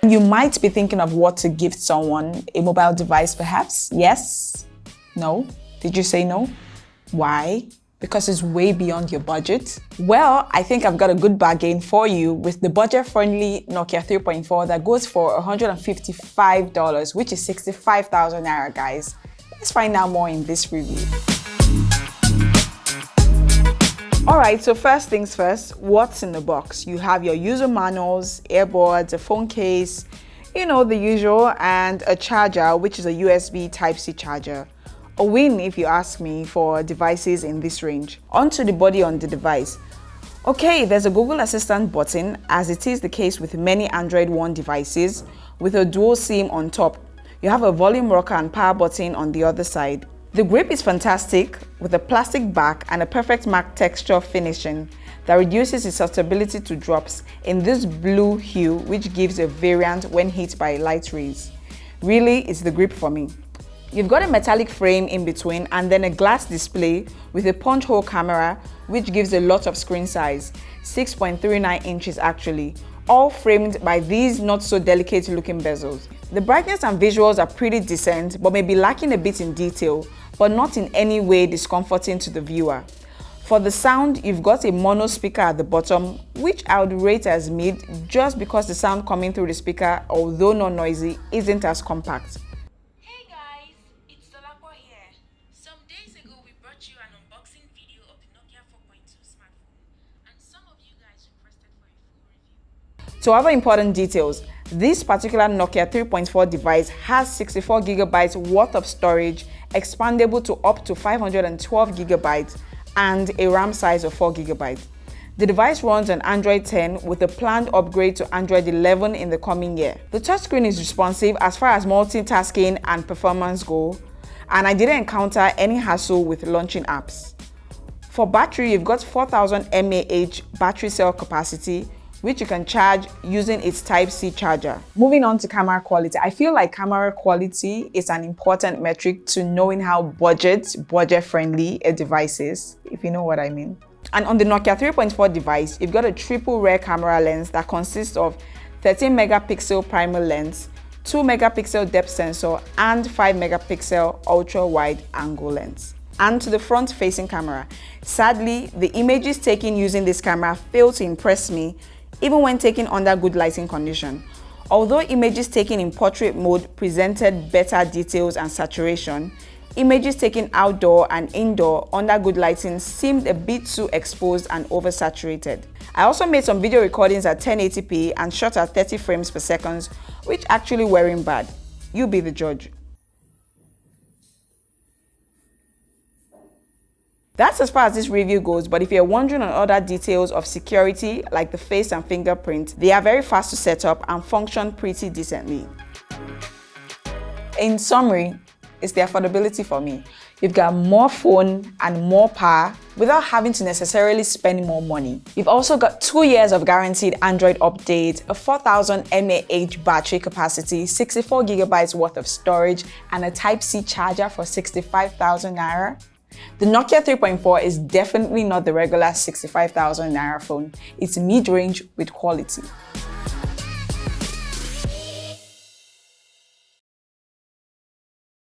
You might be thinking of what to gift someone, a mobile device perhaps? Yes? No? Did you say no? Why? Because it's way beyond your budget? Well, I think I've got a good bargain for you with the budget-friendly Nokia 3.4 that goes for $155, which is 65,000 naira, guys. Let's find out more in this review. Alright, so first things first, what's in the box? You have your user manuals, earbuds, a phone case, you know, the usual, and a charger, which is a USB Type-C charger. A win, if you ask me, for devices in this range. Onto the body on the device. Okay, there's a Google Assistant button, as it is the case with many Android One devices, with a dual SIM on top. You have a volume rocker and power button on the other side. The grip is fantastic, with a plastic back and a perfect matte texture finishing that reduces its susceptibility to drops in this blue hue, which gives a variant when hit by light rays. Really, it's the grip for me. You've got a metallic frame in between and then a glass display with a punch hole camera, which gives a lot of screen size, 6.39 inches actually, all framed by these not so delicate looking bezels. The brightness and visuals are pretty decent, but may be lacking a bit in detail, but not in any way discomforting to the viewer. For the sound, you've got a mono speaker at the bottom, which I would rate as mid just because the sound coming through the speaker, although not noisy, isn't as compact. Hey guys, it's Dolapo here. Some days ago we brought you an unboxing video of the Nokia 4.2 smartphone, and some of you guys requested for a full review. So other important details. This particular Nokia 3.4 device has 64 gigabytes worth of storage, expandable to up to 512 gigabytes, and a RAM size of 4 gigabytes. The device runs on Android 10 with a planned upgrade to Android 11 in the coming year. The touchscreen is responsive as far as multitasking and performance go, and I didn't encounter any hassle with launching apps. For battery, you've got 4000 mAh battery cell capacity, which you can charge using its Type-C charger. Moving on to camera quality. I feel like camera quality is an important metric to knowing how budget-friendly a device is, if you know what I mean. And on the Nokia 3.4 device, you've got a triple rear camera lens that consists of 13 megapixel primal lens, 2 megapixel depth sensor, and 5 megapixel ultra-wide angle lens. And to the front-facing camera. Sadly, the images taken using this camera fail to impress me, even when taken under good lighting condition. Although images taken in portrait mode presented better details and saturation, images taken outdoor and indoor under good lighting seemed a bit too exposed and oversaturated. I also made some video recordings at 1080p and shot at 30 frames per second, which actually weren't bad. You be the judge. That's as far as this review goes, but if you're wondering on other details of security like the face and fingerprint, they are very fast to set up and function pretty decently. In summary, it's the affordability for me. You've got more phone and more power without having to necessarily spend more money. You've also got 2 years of guaranteed Android update, a 4000 mAh battery capacity, 64 gigabytes worth of storage, and a Type-C charger for 65,000 naira. The Nokia 3.4 is definitely not the regular 65,000 naira phone. It's mid-range with quality.